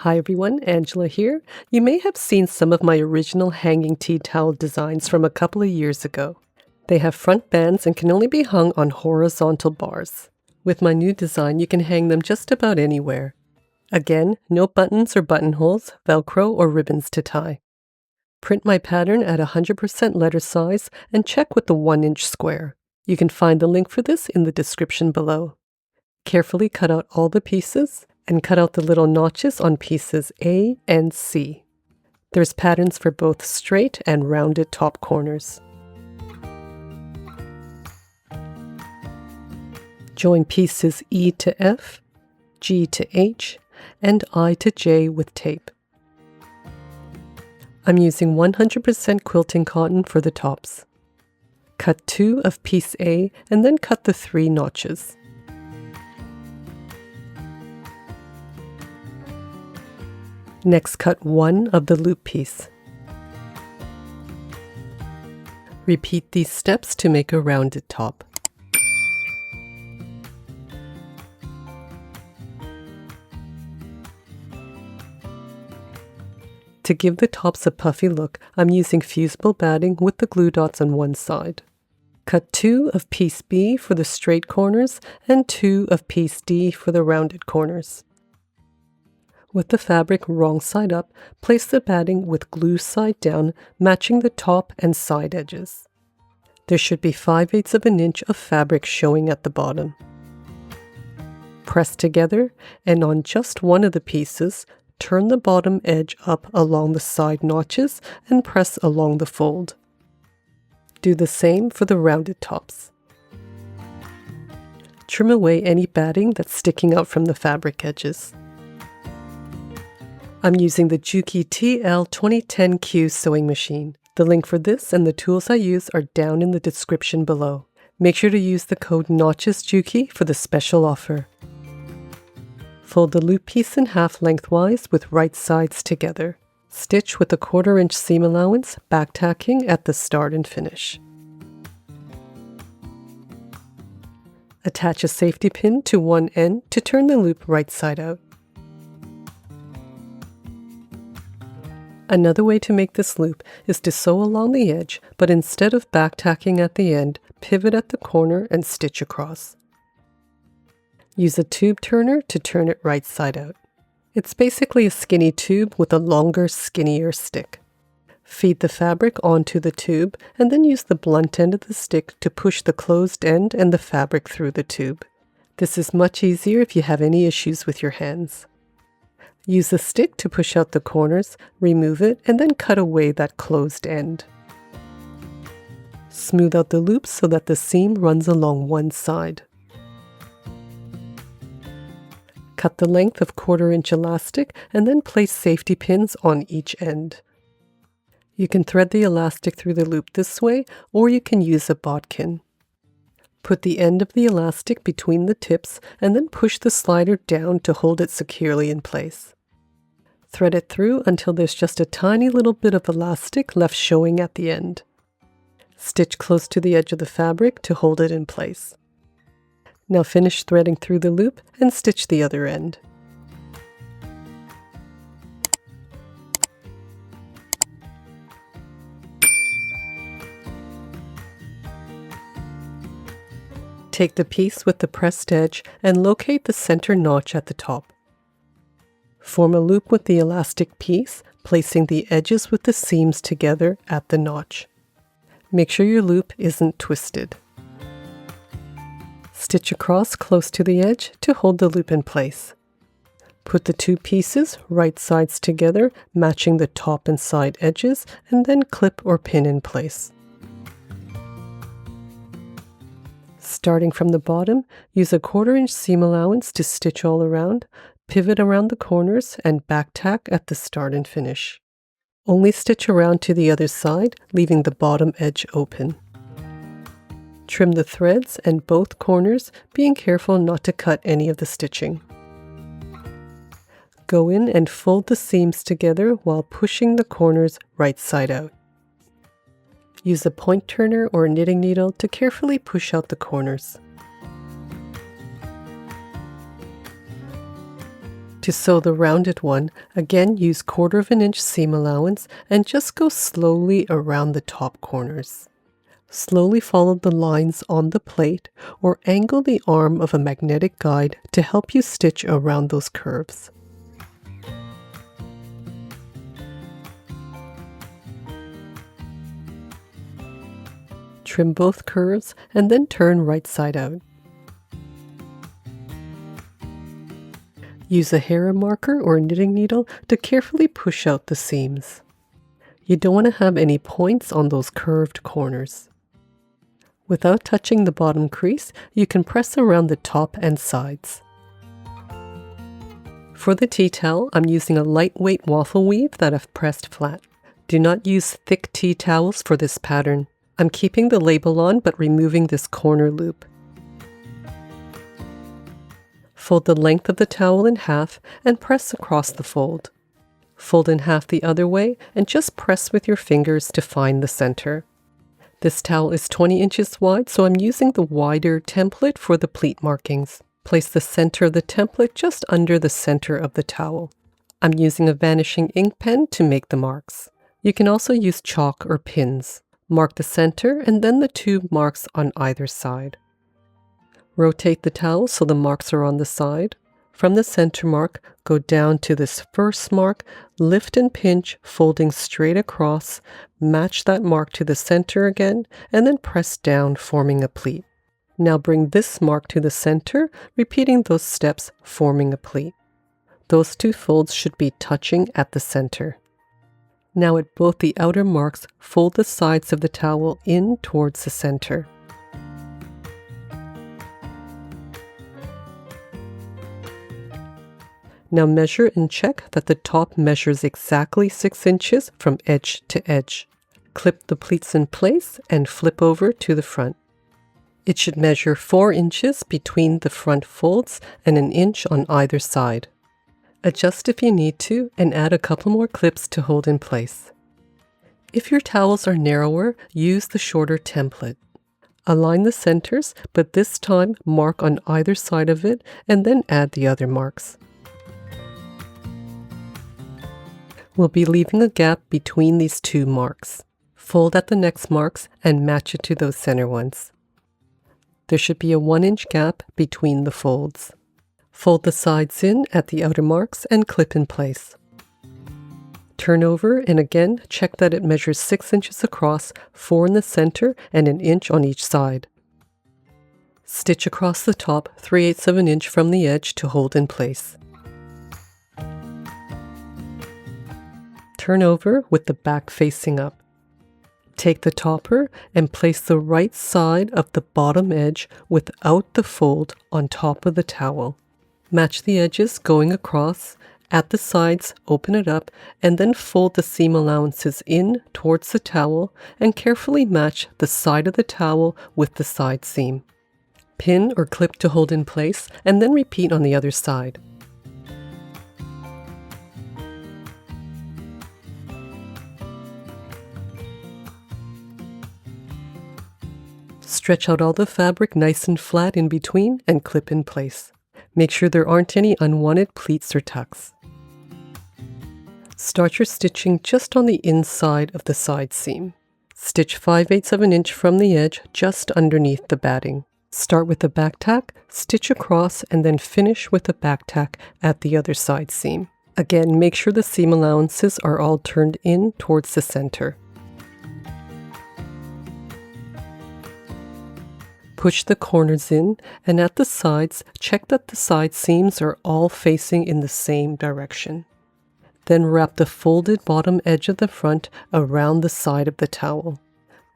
Hi everyone, Angela here. You may have seen some of my original hanging tea towel designs from a couple of years ago. They have front bands and can only be hung on horizontal bars. With my new design, you can hang them just about anywhere. Again, no buttons or buttonholes, Velcro or ribbons to tie. Print my pattern at 100% letter size and check with the 1-inch square. You can find the link for this in the description below. Carefully cut out all the pieces and cut out the little notches on pieces A and C. There's patterns for both straight and rounded top corners. Join pieces E to F, G to H, and I to J with tape. I'm using 100% quilting cotton for the tops. Cut 2 of piece A and then cut the 3 notches. Next, cut 1 of the loop piece. Repeat these steps to make a rounded top. To give the tops a puffy look, I'm using fusible batting with the glue dots on one side. Cut 2 of piece B for the straight corners and 2 of piece D for the rounded corners. With the fabric wrong side up, place the batting with glue side down, matching the top and side edges. There should be 5/8 of an inch of fabric showing at the bottom. Press together, and on just one of the pieces, turn the bottom edge up along the side notches and press along the fold. Do the same for the rounded tops. Trim away any batting that's sticking out from the fabric edges. I'm using the Juki TL-2010Q sewing machine. The link for this and the tools I use are down in the description below. Make sure to use the code NOTCHESJUKI for the special offer. Fold the loop piece in half lengthwise with right sides together. Stitch with a 1/4 inch seam allowance, back tacking at the start and finish. Attach a safety pin to one end to turn the loop right side out. Another way to make this loop is to sew along the edge, but instead of back tacking at the end, pivot at the corner and stitch across. Use a tube turner to turn it right side out. It's basically a skinny tube with a longer, skinnier stick. Feed the fabric onto the tube and then use the blunt end of the stick to push the closed end and the fabric through the tube. This is much easier if you have any issues with your hands. Use the stick to push out the corners, remove it, and then cut away that closed end. Smooth out the loops so that the seam runs along one side. Cut the length of 1/4 inch elastic and then place safety pins on each end. You can thread the elastic through the loop this way, or you can use a bodkin. Put the end of the elastic between the tips and then push the slider down to hold it securely in place. Thread it through until there's just a tiny little bit of elastic left showing at the end. Stitch close to the edge of the fabric to hold it in place. Now finish threading through the loop and stitch the other end. Take the piece with the pressed edge and locate the center notch at the top. Form a loop with the elastic piece, placing the edges with the seams together at the notch. Make sure your loop isn't twisted. Stitch across close to the edge to hold the loop in place. Put the 2 pieces right sides together, matching the top and side edges, and then clip or pin in place. Starting from the bottom, use a 1/4 inch seam allowance to stitch all around, pivot around the corners, and back tack at the start and finish. Only stitch around to the other side, leaving the bottom edge open. Trim the threads and both corners, being careful not to cut any of the stitching. Go in and fold the seams together while pushing the corners right side out. Use a point turner or a knitting needle to carefully push out the corners. To sew the rounded one, again use 1/4 inch seam allowance and just go slowly around the top corners. Slowly follow the lines on the plate or angle the arm of a magnetic guide to help you stitch around those curves. Trim both curves and then turn right side out. Use a hair marker or a knitting needle to carefully push out the seams. You don't want to have any points on those curved corners. Without touching the bottom crease, you can press around the top and sides. For the tea towel, I'm using a lightweight waffle weave that I've pressed flat. Do not use thick tea towels for this pattern. I'm keeping the label on but removing this corner loop. Fold the length of the towel in half and press across the fold. Fold in half the other way and just press with your fingers to find the center. This towel is 20 inches wide, so I'm using the wider template for the pleat markings. Place the center of the template just under the center of the towel. I'm using a vanishing ink pen to make the marks. You can also use chalk or pins. Mark the center and then the 2 marks on either side. Rotate the towel so the marks are on the side. From the center mark, go down to this first mark, lift and pinch, folding straight across, match that mark to the center again, and then press down, forming a pleat. Now bring this mark to the center, repeating those steps, forming a pleat. Those 2 folds should be touching at the center. Now at both the outer marks, fold the sides of the towel in towards the center. Now measure and check that the top measures exactly 6 inches from edge to edge. Clip the pleats in place and flip over to the front. It should measure 4 inches between the front folds and 1 inch on either side. Adjust if you need to and add a couple more clips to hold in place. If your towels are narrower, use the shorter template. Align the centers, but this time mark on either side of it and then add the other marks. We'll be leaving a gap between these 2 marks. Fold at the next marks and match it to those center ones. There should be a 1 inch gap between the folds. Fold the sides in at the outer marks and clip in place. Turn over and again check that it measures 6 inches across, 4 in the center and 1 inch on each side. Stitch across the top 3/8 of an inch from the edge to hold in place. Turn over with the back facing up. Take the topper and place the right side of the bottom edge without the fold on top of the towel. Match the edges going across. At the sides, open it up and then fold the seam allowances in towards the towel and carefully match the side of the towel with the side seam. Pin or clip to hold in place and then repeat on the other side. Stretch out all the fabric nice and flat in between and clip in place. Make sure there aren't any unwanted pleats or tucks. Start your stitching just on the inside of the side seam. Stitch 5/8 of an inch from the edge just underneath the batting. Start with the back tack, stitch across, and then finish with the back tack at the other side seam. Again, make sure the seam allowances are all turned in towards the center. Push the corners in, and at the sides, check that the side seams are all facing in the same direction. Then wrap the folded bottom edge of the front around the side of the towel.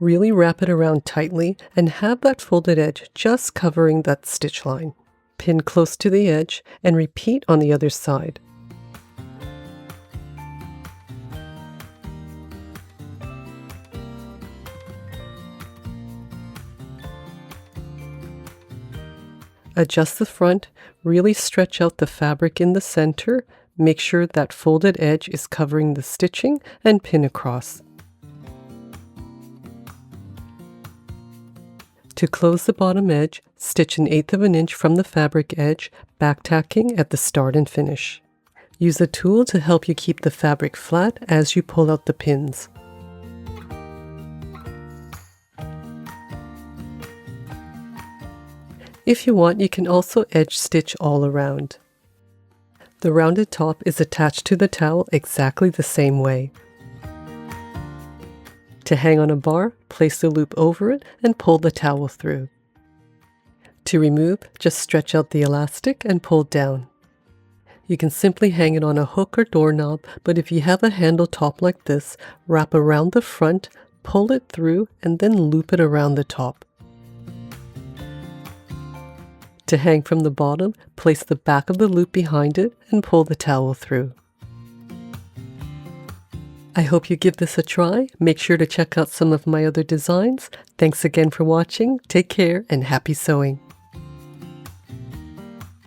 Really wrap it around tightly and have that folded edge just covering that stitch line. Pin close to the edge and repeat on the other side. Adjust the front, really stretch out the fabric in the center, make sure that folded edge is covering the stitching, and pin across. To close the bottom edge, stitch 1/8 of an inch from the fabric edge, back tacking at the start and finish. Use a tool to help you keep the fabric flat as you pull out the pins. If you want, you can also edge stitch all around. The rounded top is attached to the towel exactly the same way. To hang on a bar, place the loop over it and pull the towel through. To remove, just stretch out the elastic and pull down. You can simply hang it on a hook or doorknob, but if you have a handle top like this, wrap around the front, pull it through, and then loop it around the top. To hang from the bottom, place the back of the loop behind it and pull the towel through. I hope you give this a try. Make sure to check out some of my other designs. Thanks again for watching. Take care and happy sewing.